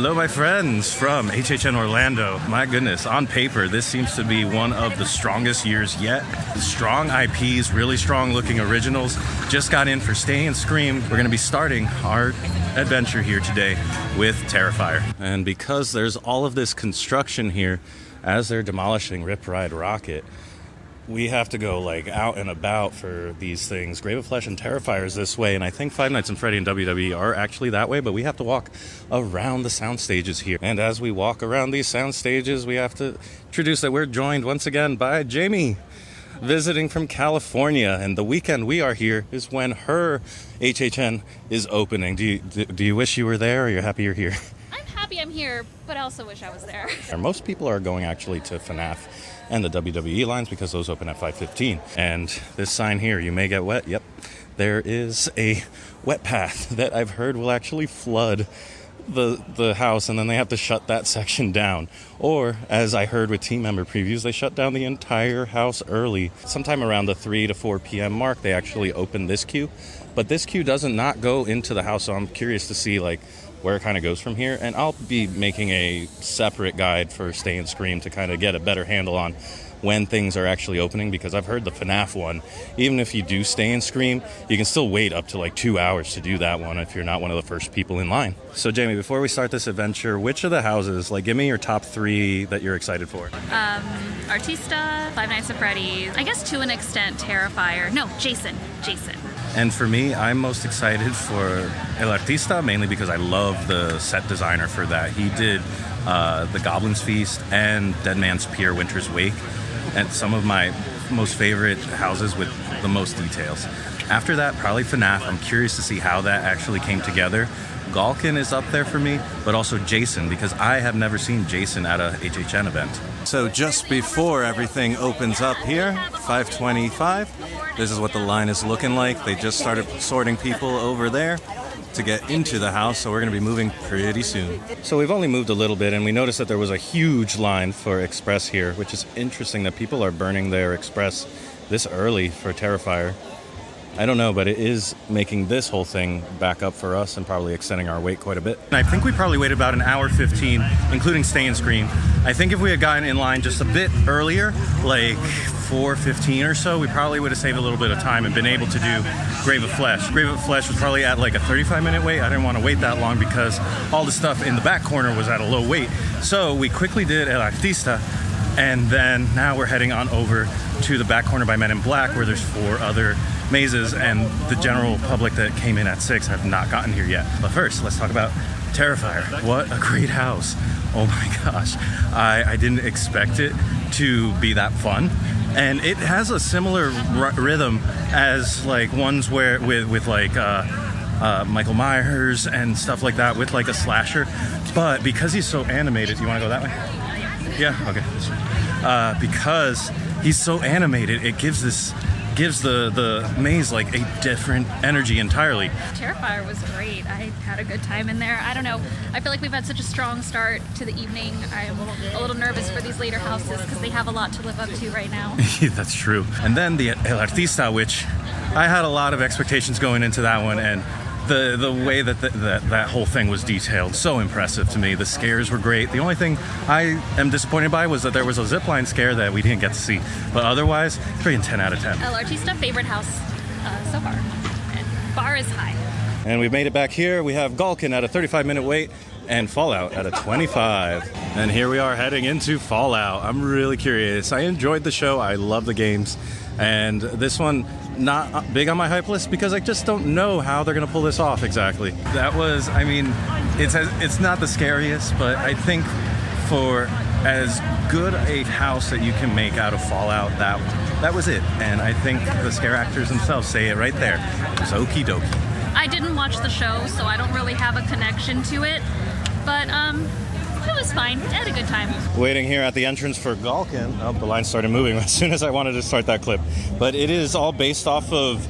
Hello, my friends from HHN Orlando. My goodness, on paper, this seems to be one of the strongest years yet. Strong IPs, really strong looking originals. Just got in for Stay and Scream. We're going to be starting our adventure here today with Terrifier. And because there's all of this construction here, as they're demolishing Rip Ride Rocket, we have to go like out and about for these things. Grave of Flesh and Terrifier is this way, and I think Five Nights at Freddy and WWE are actually that way, but we have to walk around the sound stages here. And as we walk around these sound stages, we have to introduce that we're joined once again by Jamie, visiting from California. And the weekend we are here is when her HHN is opening. Do you wish you were there, or you're happy you're here? I'm happy I'm here, but I also wish I was there. Most people are going actually to FNAF and the WWE lines because those open at 5:15. And this sign here, you may get wet. Yep, there is a wet path that I've heard will actually flood the house, and then they have to shut that section down. Or, as I heard with team member previews, they shut down the entire house early. Sometime around the 3 to 4 p.m. mark, they actually open this queue. But this queue doesn't not go into the house, so I'm curious to see like where it kind of goes from here. And I'll be making a separate guide for Stay and Scream to kind of get a better handle on when things are actually opening, because I've heard the FNAF one, even if you do Stay and Scream, you can still wait up to like 2 hours to do that one if you're not one of the first people in line. So Jamie, before we start this adventure, which of the houses, like give me your top 3 that you're excited for? Artista, Five Nights at Freddy's, I guess to an extent Terrifier. No, Jason. And for me, I'm most excited for El Artista, mainly because I love the set designer for that. He did the Goblin's Feast and Dead Man's Pier Winter's Wake, and some of my most favorite houses with the most details. After that, probably FNAF. I'm curious to see how that actually came together. Galkn is up there for me, but also Jason, because I have never seen Jason at a HHN event. So just before everything opens up here, 5:25, this is what the line is looking like. They just started sorting people over there to get into the house, so we're going to be moving pretty soon. So we've only moved a little bit, and we noticed that there was a huge line for Express here, which is interesting that people are burning their Express this early for Terrifier. I don't know, but it is making this whole thing back up for us and probably extending our wait quite a bit. And I think we probably waited about an hour 15, including Stay and Scream. I think if we had gotten in line just a bit earlier, like 4:15 or so, we probably would have saved a little bit of time and been able to do Grave of Flesh. Grave of Flesh was probably at like a 35-minute wait. I didn't want to wait that long because all the stuff in the back corner was at a low wait. So we quickly did El Artista, and then now we're heading on over to the back corner by Men in Black, where there's 4 other mazes, and the general public that came in at 6 have not gotten here yet. But first, let's talk about Terrifier. What a great house. Oh my gosh. I didn't expect it to be that fun. And it has a similar rhythm as like ones where with like Michael Myers and stuff like that, with like a slasher. But because he's so animated, you want to go that way? Yeah, okay. Because he's so animated, it gives the maze like a different energy entirely. Terrifier was great. I had a good time in there. I don't know. I feel like we've had such a strong start to the evening. I'm a little nervous for these later houses because they have a lot to live up to right now. That's true. And then the El Artista, which I had a lot of expectations going into that one, and the way that whole thing was detailed, so impressive to me. The scares were great. The only thing I am disappointed by was that there was a zipline scare that we didn't get to see. But otherwise, 3 and 10 out of 10. El Artista, favorite house so far. And bar is high. And we've made it back here. We have Galkn at a 35-minute wait and Fallout at a 25. And here we are heading into Fallout. I'm really curious. I enjoyed the show. I love the games. And this one, not big on my hype list because I just don't know how they're going to pull this off exactly. That was, I mean, it's not the scariest, but I think for as good a house that you can make out of Fallout, that was it. And I think the scare actors themselves say it right there. It was okie dokie. I didn't watch the show, so I don't really have a connection to it, but it was fine. I had a good time. Waiting here at the entrance for Galkn. Oh, the line started moving as soon as I wanted to start that clip. But it is all based off of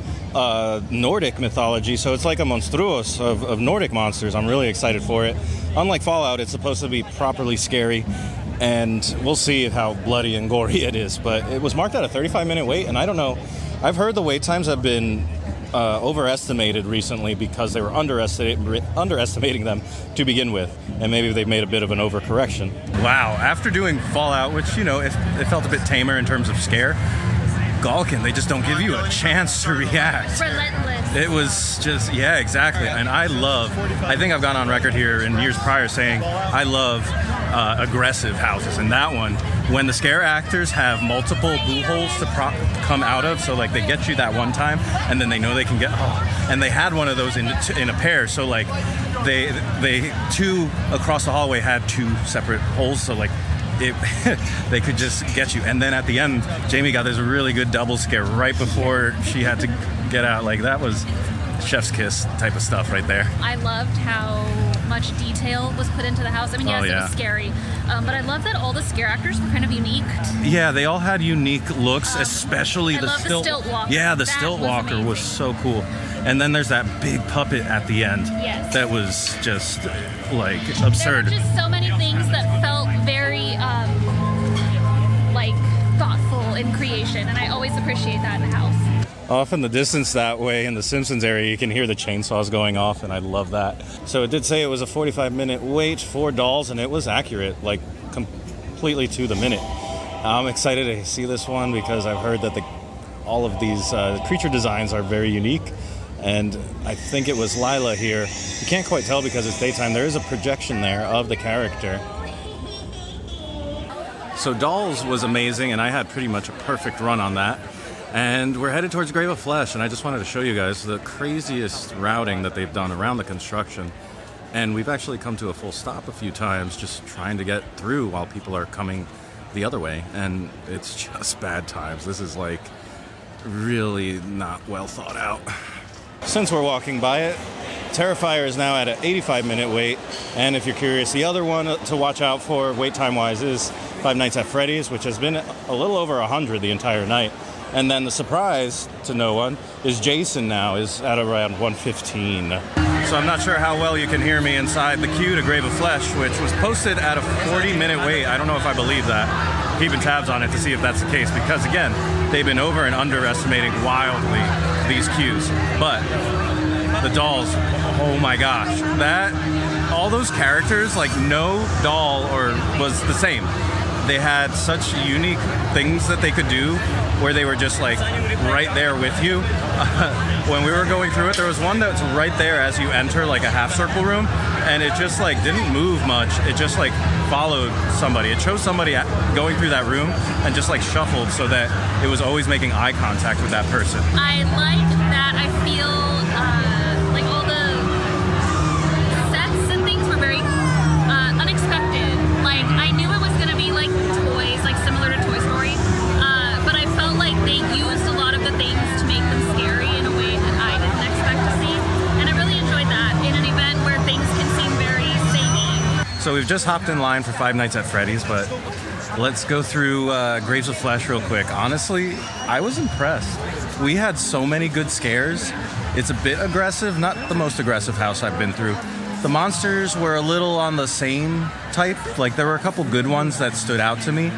Nordic mythology, so it's like a monstruos of Nordic monsters. I'm really excited for it. Unlike Fallout, it's supposed to be properly scary, and we'll see how bloody and gory it is. But it was marked at a 35-minute wait, and I don't know. I've heard the wait times have been overestimated recently because they were underestimating them to begin with, and maybe they've made a bit of an overcorrection. Wow, after doing Fallout, which, you know, it felt a bit tamer in terms of scare, Galkn, they just don't give you a chance to react. Relentless. It was just, yeah, exactly. And I think I've gone on record here in years prior saying I love aggressive houses. And that one, when the scare actors have multiple boo holes to come out of, so like they get you that one time and then they know they can get, and they had one of those in a pair. So like they two across the hallway had two separate holes. So like, they could just get you. And then at the end, Jamie got this really good double scare right before she had to get out. Like, that was chef's kiss type of stuff right there. I loved how much detail was put into the house. I mean, yes, it was scary, but I love that all the scare actors were kind of unique. Yeah, they all had unique looks, especially the stilt walker. Yeah, the stilt walker was so cool. And then there's that big puppet at the end. Yes. That was just, like, absurd. There were just so many things that felt very, like, thoughtful in creation, and I always appreciate that in the house. Off in the distance that way, in the Simpsons area, you can hear the chainsaws going off, and I love that. So it did say it was a 45-minute wait for dolls, and it was accurate, like, completely to the minute. I'm excited to see this one because I've heard that all of these creature designs are very unique. And I think it was Lila here. You can't quite tell because it's daytime. There is a projection there of the character. So Dolls was amazing, and I had pretty much a perfect run on that. And we're headed towards Grave of Flesh, and I just wanted to show you guys the craziest routing that they've done around the construction. And we've actually come to a full stop a few times just trying to get through while people are coming the other way. And it's just bad times. This is like really not well thought out. Since we're walking by it, Terrifier is now at an 85-minute wait, and if you're curious, the other one to watch out for wait time-wise is Five Nights at Freddy's, which has been a little over 100 the entire night. And then the surprise to no one is Jason now is at around 115. So I'm not sure how well you can hear me inside the queue to Grave of Flesh, which was posted at a 40-minute wait. I don't know if I believe that. Keeping tabs on it to see if that's the case, because again, they've been over and underestimating wildly these queues. But the dolls, oh my gosh, all those characters, like no doll was the same. They had such unique things that they could do where they were just like right there with you. When we were going through it, there was one that's right there as you enter like a half circle room, and it just like didn't move much. It just like followed somebody. It chose somebody going through that room and just like shuffled so that it was always making eye contact with that person. I like that. I feel like all the sets and things were very unexpected. Like, I knew it was going to be like toys, like similar to Toy Story, but I felt like they used a lot of the things to make them scary in a way that I didn't expect to see, and I really enjoyed that in an event where things can seem very samey. So we've just hopped in line for Five Nights at Freddy's, but let's go through Graves of Flesh real quick. Honestly, I was impressed. We had so many good scares. It's a bit aggressive, not the most aggressive house I've been through. The monsters were a little on the same type. Like, there were a couple good ones that stood out to me.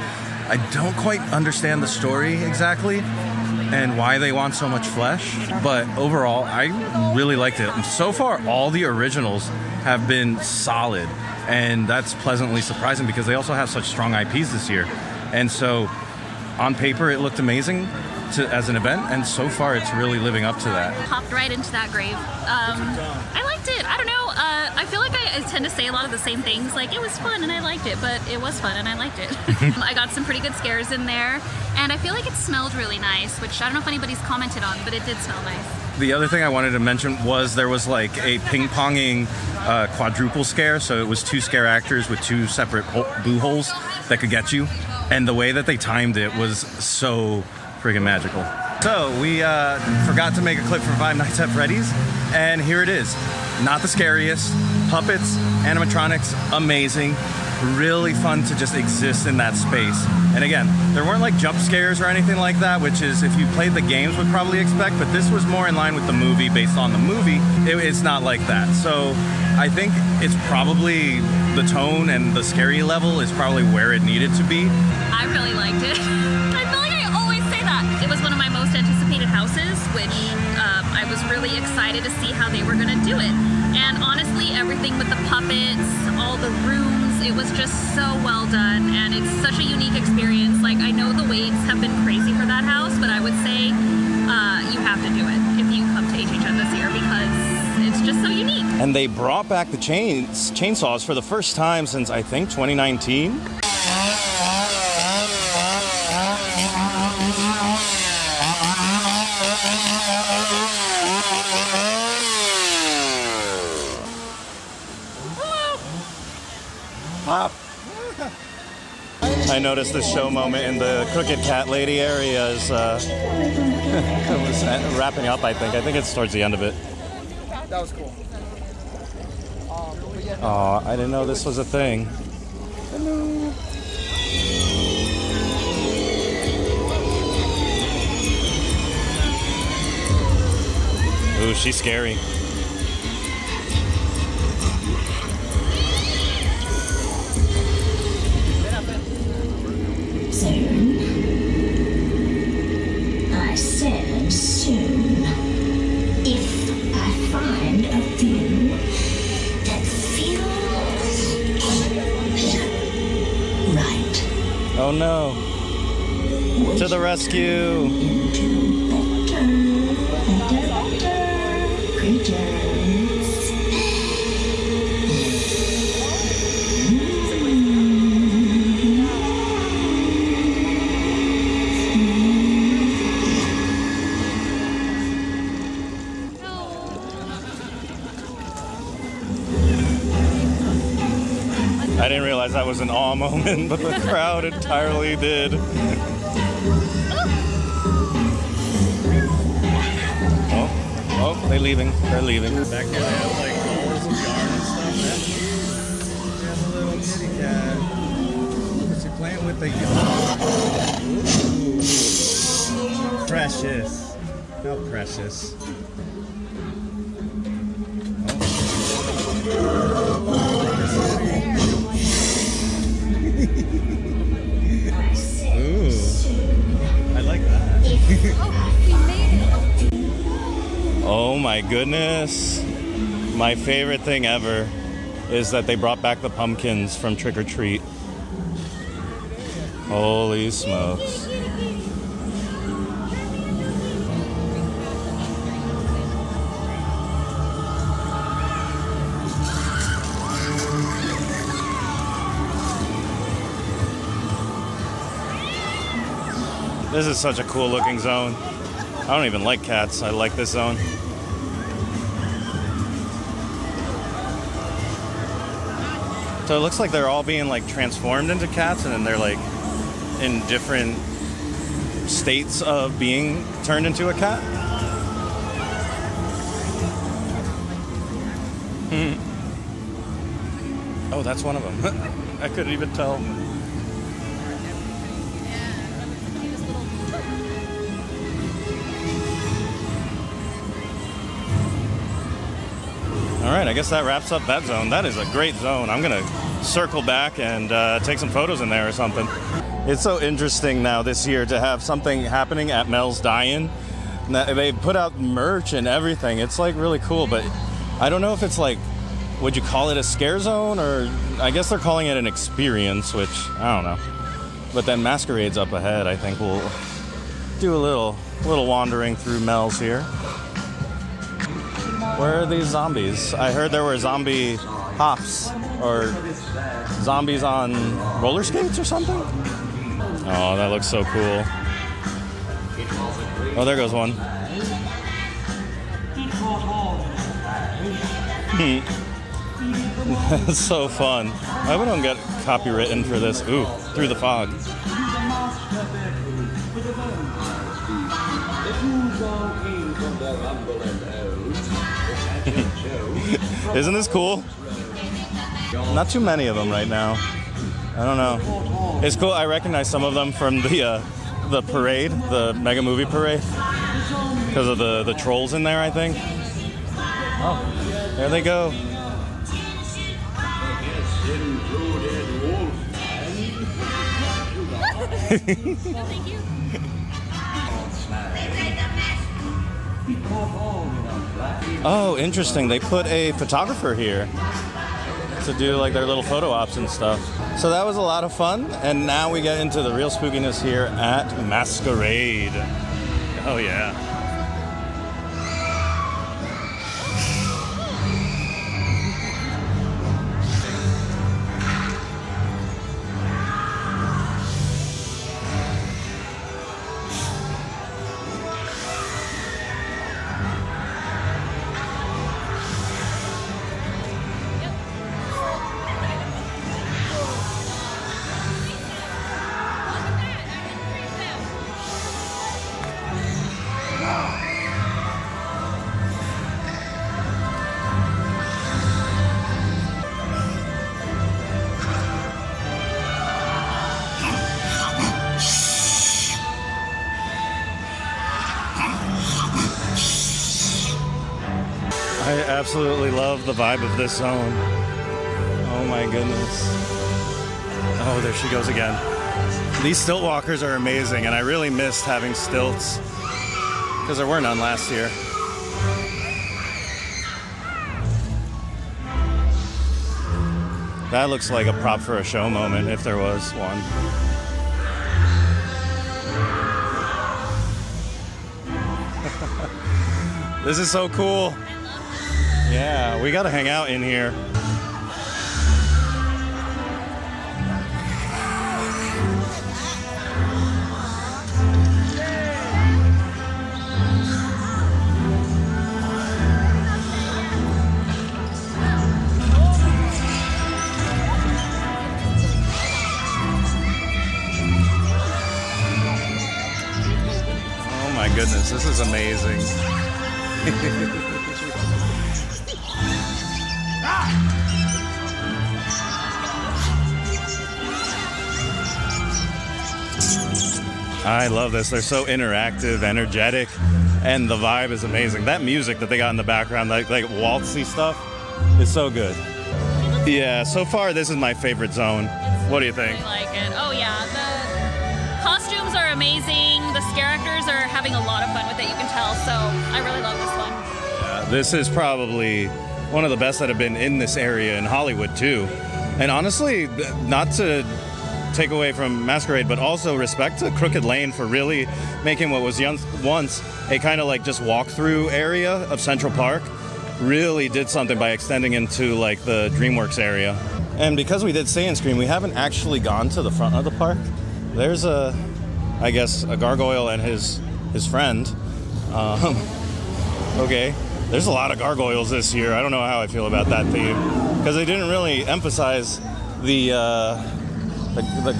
I don't quite understand the story exactly and why they want so much flesh, but overall, I really liked it. And so far, all the originals have been solid, and that's pleasantly surprising because they also have such strong IPs this year. And so, on paper, it looked amazing as an event, and so far, it's really living up to that. Hopped right into that grave. I liked it. I don't know. I feel like I tend to say a lot of the same things. Like, it was fun and I liked it, but it was fun and I liked it. I got some pretty good scares in there, and I feel like it smelled really nice, which I don't know if anybody's commented on, but it did smell nice. The other thing I wanted to mention was there was like a ping-ponging quadruple scare, so it was two scare actors with two separate boo holes that could get you, and the way that they timed it was so friggin' magical. So we forgot to make a clip for Five Nights at Freddy's, and here it is. Not the scariest. Puppets, animatronics, amazing. Really fun to just exist in that space. And again, there weren't like jump scares or anything like that, which is, if you played the games, would probably expect, but this was more in line with the movie, based on the movie. It's not like that. So I think it's probably the tone and the scary level is probably where it needed to be. I really liked it. I feel like I always say that. It was one of my most anticipated houses, which I was really excited to see how they were gonna do it. And honestly, everything with the puppets, all the rooms, it was just so well done, and it's such a unique experience. Like, I know the waits have been crazy for that house, but I would say you have to do it if you come to HHN this year, because it's just so unique. And they brought back the chainsaws for the first time since, I think, 2019. Pop. I noticed this show moment in the Crooked Cat Lady area is was wrapping up, I think. I think it's towards the end of it. That was cool. Oh, I didn't know this was a thing. Hello. Ooh, she's scary. Soon. I said soon. If I find a view that feels right. Oh no. To the rescue. Into better creatures. I didn't realize that was an awe moment, but the crowd entirely did. Oh, they're leaving. They're leaving. Back here they have like balls of yarn and stuff. There's a little kitty cat. Is she playing with the yarn? Precious. How precious. Ooh, I like that. Oh my goodness. My favorite thing ever is that they brought back the pumpkins from Trick or Treat. Holy smokes. This is such a cool looking zone. I don't even like cats. I like this zone. So it looks like they're all being like transformed into cats, and then they're like in different states of being turned into a cat. Oh, that's one of them. I couldn't even tell. All right, I guess that wraps up that zone. That is a great zone. I'm gonna circle back and take some photos in there or something. It's so interesting now this year to have something happening at Mel's Die-In. They put out merch and everything. It's like really cool, but I don't know if it's like, would you call it a scare zone, or I guess they're calling it an experience, which I don't know. But then Masquerade's up ahead. I think we'll do a little wandering through Mel's here. Where are these zombies? I heard there were zombie hops or zombies on roller skates or something. Oh, that looks so cool. Oh, there goes one. That's so fun. I hope I don't get copywritten for this. Ooh, through the fog. Isn't this cool? Not too many of them right now. I don't know. It's cool. I recognize some of them from the parade, the mega movie parade, because of the trolls in there, I think. Oh, there they go. Thank you. Oh, interesting. They put a photographer here to do like their little photo ops and stuff. So that was a lot of fun. And now we get into the real spookiness here at Masquerade. Oh yeah. I absolutely love the vibe of this zone. Oh my goodness. Oh, there she goes again. These stilt walkers are amazing, and I really missed having stilts because there were none last year. That looks like a prop for a show moment if there was one. This is so cool. Yeah, we gotta hang out in here. Oh my goodness, this is amazing. I love this. They're so interactive, energetic, and the vibe is amazing. That music that they got in the background, like waltzy stuff, is so good. Yeah, so far this is my favorite zone. What do you think? I like it. Oh yeah, the costumes are amazing. The scare actors are having a lot of fun with it, you can tell. So I really love this one. Yeah, this is probably one of the best that have been in this area in Hollywood too. And honestly, not to take away from Masquerade, but also respect to Crooked Lane for really making what was once a kind of like just walk-through area of Central Park. Really did something by extending into like the DreamWorks area. And because we did Say and Scream, we haven't actually gone to the front of the park. There's I guess a gargoyle and his friend. Okay, there's a lot of gargoyles this year. I don't know how I feel about that theme because they didn't really emphasize the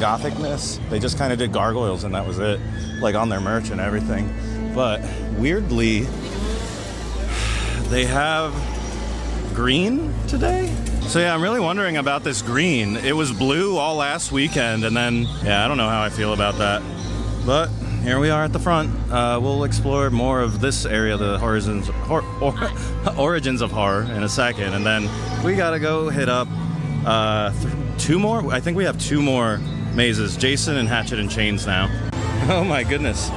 gothicness. They just kind of did gargoyles and that was it, like on their merch and everything. But weirdly, they have green today. So yeah, I'm really wondering about this green. It was blue all last weekend, and then yeah, I don't know how I feel about that. But here we are at the front. We'll explore more of this area, the origins of horror, in a second, and then we gotta go hit up two more. I think we have two more mazes, Jason and Hatchet and Chains now. Oh my goodness.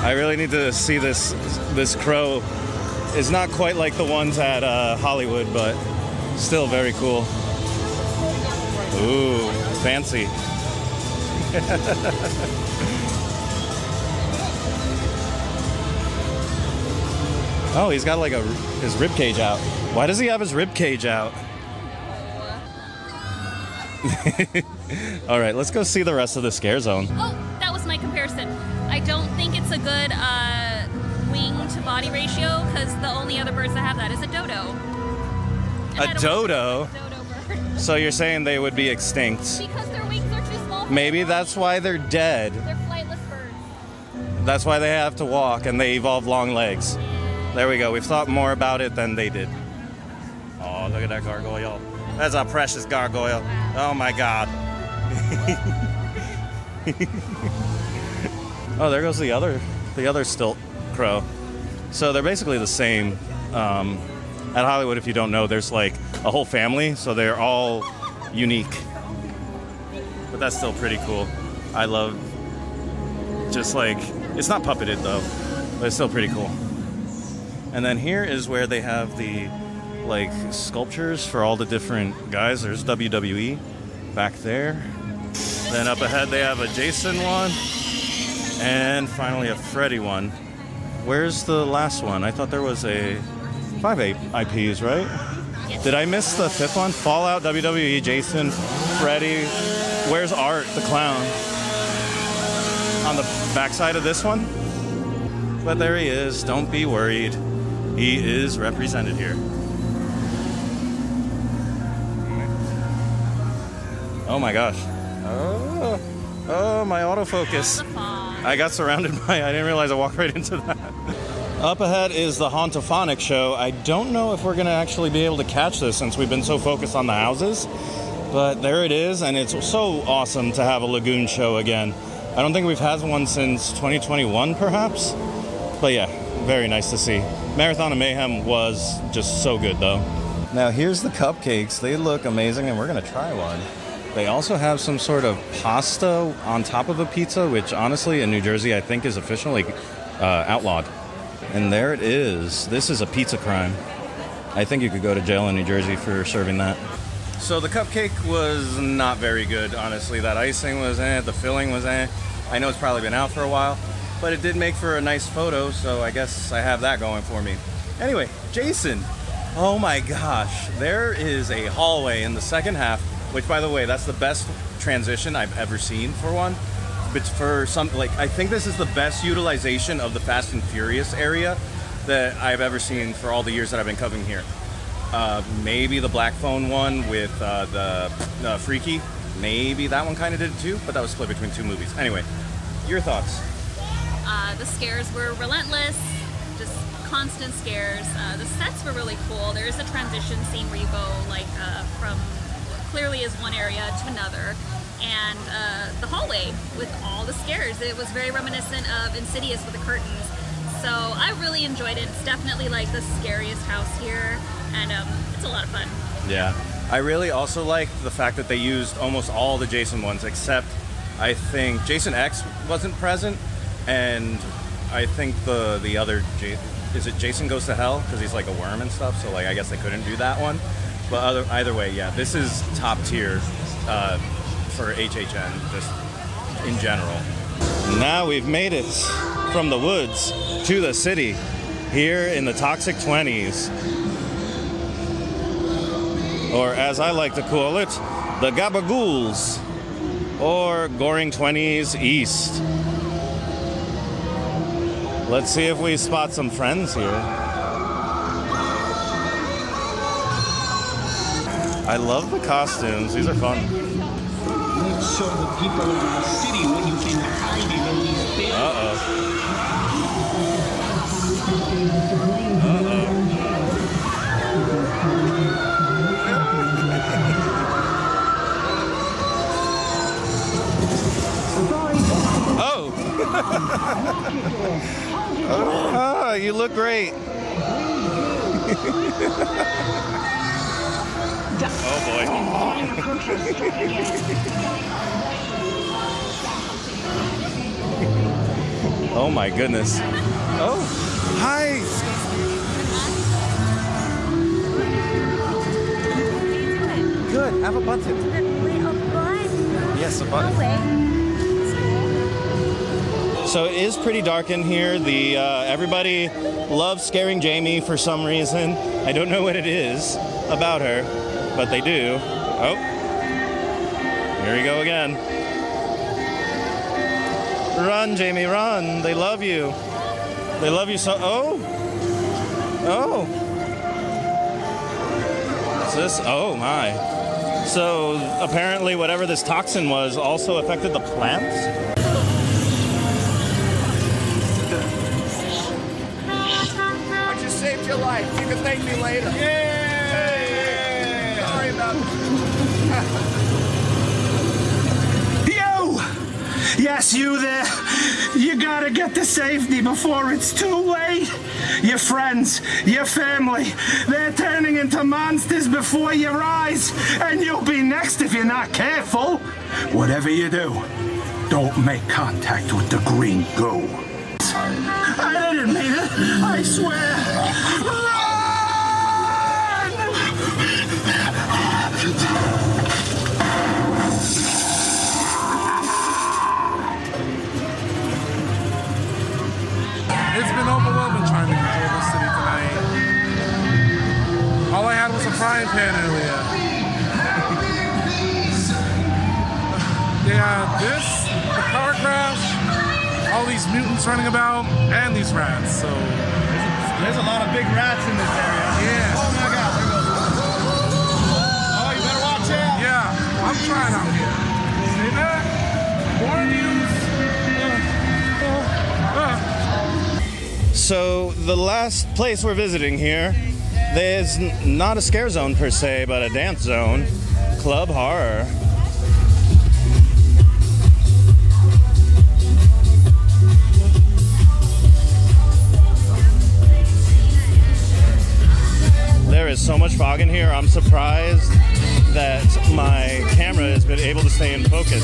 I really need to see this crow. It's not quite like the ones at Hollywood, but still very cool. Ooh, fancy. Oh, he's got like his rib cage out. Why does he have his rib cage out? All right, let's go see the rest of the scare zone. Oh, that was my comparison. I don't think it's a good wing to body ratio because the only other birds that have that is a dodo. And A dodo? Dodo bird. So you're saying they would be extinct? Because their wings are too small. Maybe that's why they're dead. They're flightless birds. That's why they have to walk and they evolve long legs. There we go. We've thought more about it than they did. Oh, look at that gargoyle. That's a precious gargoyle. Oh my God. Oh, there goes the other stilt crow. So they're basically the same. At Hollywood, if you don't know, there's like a whole family, so they're all unique. But that's still pretty cool. I love just like, it's not puppeted though. but it's still pretty cool. And then here is where they have the like sculptures for all the different guys. There's WWE back there. Then up ahead they have a Jason one, and finally a Freddy one. Where's the last one? I thought there was a 5 IPs, right? Yes. Did I miss the 5th one? Fallout, WWE, Jason, Freddy. Where's Art, the clown? On the backside of this one? But there he is. Don't be worried. He is represented here. Oh my gosh. Oh, my autofocus. I got surrounded by, I didn't realize I walked right into that. Up ahead is the hhnfnaf show. I don't know if we're going to actually be able to catch this since we've been so focused on the houses. But there it is, and it's so awesome to have a Lagoon show again. I don't think we've had one since 2021, perhaps. But yeah, very nice to see. Marathon of Mayhem was just so good, though. Now, here's the cupcakes. They look amazing, and we're going to try one. They also have some sort of pasta on top of a pizza, which honestly, in New Jersey, I think is officially outlawed. And there it is. This is a pizza crime. I think you could go to jail in New Jersey for serving that. So the cupcake was not very good, honestly. That icing was the filling was I know it's probably been out for a while, but it did make for a nice photo, so I guess I have that going for me. Anyway, Jason. Oh my gosh. There is a hallway in the second half, which, by the way, that's the best transition I've ever seen for one. But for some, like, I think this is the best utilization of the Fast and Furious area that I've ever seen for all the years that I've been covering here. Maybe the Black Phone one with the Freaky. Maybe that one kind of did it too, but that was split between two movies. Anyway, your thoughts? The scares were relentless, just constant scares. The sets were really cool. There is a transition scene where you go like from clearly is one area to another, and the hallway with all the scares. It was very reminiscent of Insidious with the curtains. So I really enjoyed it. It's definitely like the scariest house here, and it's a lot of fun. Yeah. I really also liked the fact that they used almost all the Jason ones, except I think Jason X wasn't present, and I think the other, is it Jason Goes to Hell? Because he's like a worm and stuff, so like I guess they couldn't do that one. But either way, yeah, this is top tier for HHN, just in general. Now we've made it from the woods to the city, here in the Toxic 20s. Or as I like to call it, the Gabagools, or Goring 20s East. Let's see if we spot some friends here. I love the costumes, these are fun. Let's show the people of our city what you've been hiding in these bins. Oh, you look great. Oh boy. Oh my goodness. Oh, hi. Good. Have a button. Yes, a button. So it is pretty dark in here. Everybody loves scaring Jamie for some reason. I don't know what it is about her, but they do. Oh, here we go again. Run, Jamie, run. They love you. They love you so. Oh. What's this? Oh my. So apparently whatever this toxin was also affected the plants? Saved your life. You can thank me later. Yay! Sorry about You! Yes, you there. You gotta get to safety before it's too late. Your friends, your family, they're turning into monsters before your eyes, and you'll be next if you're not careful. Whatever you do, don't make contact with the green goo. I didn't mean it. I swear. It's been overwhelming trying to control the city tonight. All I had was a frying pan earlier. Yeah, this, the car crash, all these mutants running about, and these rats, so. There's a lot of big rats in this area. Yeah. Oh my god, there goes one. Oh, you better watch out. Yeah, I'm trying out here. See that? More news. So the last place we're visiting here, there's not a scare zone per se, but a dance zone. Club Horror. There is so much fog in here, I'm surprised that my camera has been able to stay in focus.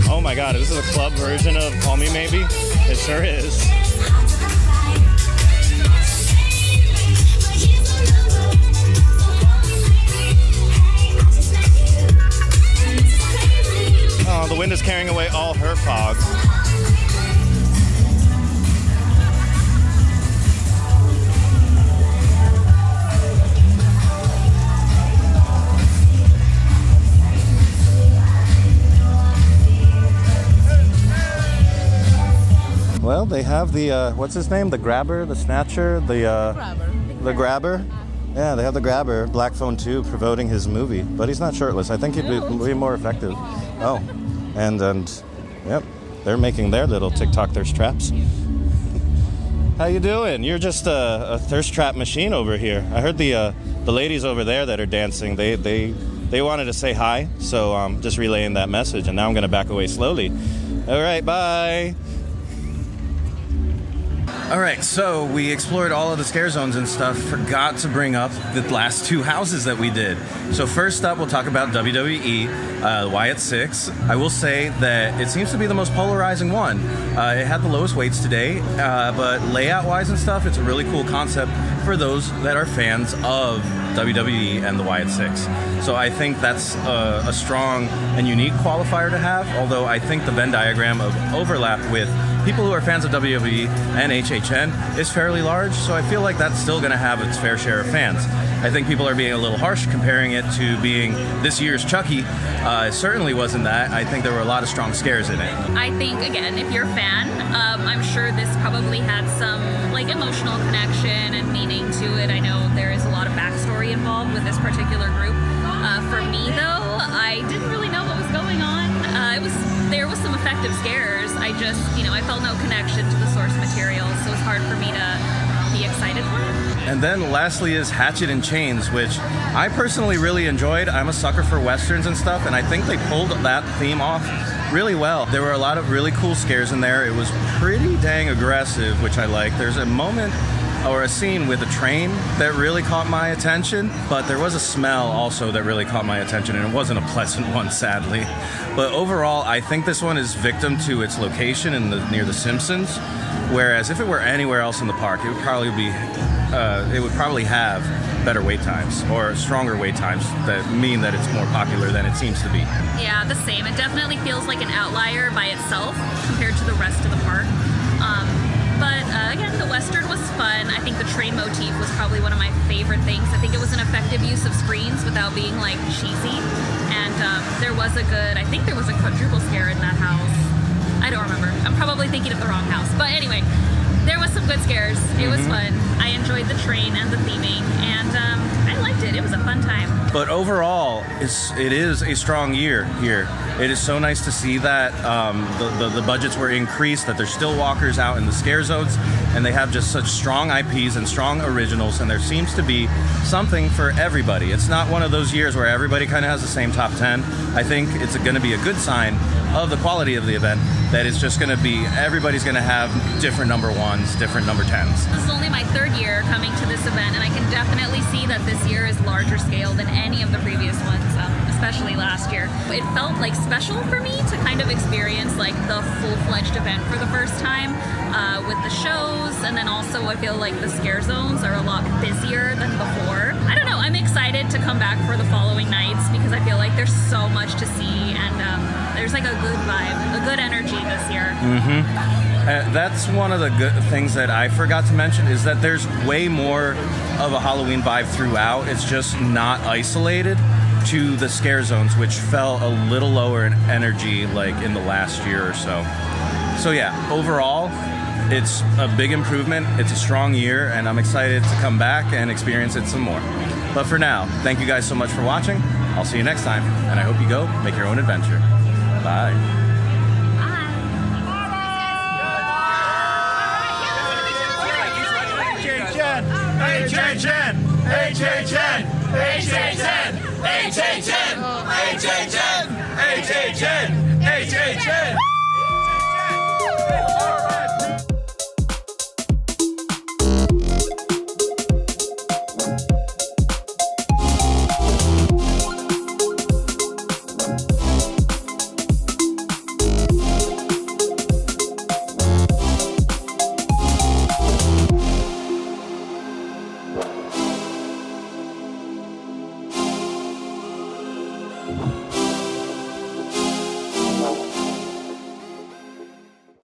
Oh my god, this is a club version of Call Me Maybe? It sure is. Oh, the wind is carrying away all her fog. Well, they have the, what's his name? The grabber, the snatcher, the grabber. Yeah, they have the grabber, Black Phone 2, promoting his movie. But he's not shirtless. I think he'd be more effective. Oh, and yep, they're making their little TikTok thirst traps. How you doing? You're just a thirst trap machine over here. I heard the ladies over there that are dancing, they wanted to say hi, so I'm just relaying that message, and now I'm going to back away slowly. All right, bye. All right, so we explored all of the scare zones and stuff. Forgot to bring up the last two houses that we did. So first up, we'll talk about WWE Wyatt Sicks. I will say that it seems to be the most polarizing one. It had the lowest weights today, but layout-wise and stuff, it's a really cool concept for those that are fans of WWE and the Wyatt Sicks. So I think that's a strong and unique qualifier to have, although I think the Venn diagram of overlap with people who are fans of WWE and HHN is fairly large, so I feel like that's still going to have its fair share of fans. I think people are being a little harsh comparing it to being this year's Chucky. It certainly wasn't that. I think there were a lot of strong scares in it. I think, again, if you're a fan, I'm sure this probably had some like emotional connection and meaning to it. I know there is a lot of backstory involved with this particular group. For me, though, I didn't really know what was going on. There was some effective scares. I just, I felt no connection to the source material, so it's hard for me to be excited for it. And then lastly is Hatchet Chains, which I personally really enjoyed. I'm a sucker for westerns and stuff, and I think they pulled that theme off really well. There were a lot of really cool scares in there. It was pretty dang aggressive, which I like. There's a moment or a scene with a train that really caught my attention, but there was a smell also that really caught my attention, and it wasn't a pleasant one, sadly. But overall, I think this one is victim to its location near The Simpsons, whereas if it were anywhere else in the park, it would probably have better wait times or stronger wait times that mean that it's more popular than it seems to be. Yeah, the same. It definitely feels like an outlier by itself compared to the rest of the park. But again, the Western was fun. I think the train motif was probably one of my favorite things. I think it was an effective use of screens without being like cheesy. And there was a quadruple scare in that house. I don't remember. I'm probably thinking of the wrong house. But anyway, there was some good scares. It was fun. I enjoyed the train and the theming, and I liked it. It was a fun time. But overall, it is a strong year here. It is so nice to see that the budgets were increased, that there's still walkers out in the scare zones, and they have just such strong IPs and strong originals, and there seems to be something for everybody. It's not one of those years where everybody kind of has the same top 10. I think it's going to be a good sign of the quality of the event, that it's just going to be, everybody's going to have different number ones, different number 10s. This is only my third year coming to this event, and I can definitely see that this year is larger scale than any of the previous ones, especially last year. It felt like special for me to kind of experience like the full-fledged event for the first time with the shows, and then also I feel like the scare zones are a lot busier than before. I don't know, I'm excited to come back for the following nights because I feel like there's so much to see, and there's like a good vibe, a good energy this year. That's one of the good things that I forgot to mention is that there's way more of a Halloween vibe throughout. It's just not isolated to the scare zones, which fell a little lower in energy like in the last year or so. So yeah, overall, it's a big improvement. It's a strong year, and I'm excited to come back and experience it some more. But for now, thank you guys so much for watching. I'll see you next time, and I hope you go make your own adventure. Bye. HHN! HHN! HHN! HHN! HHN! HHN!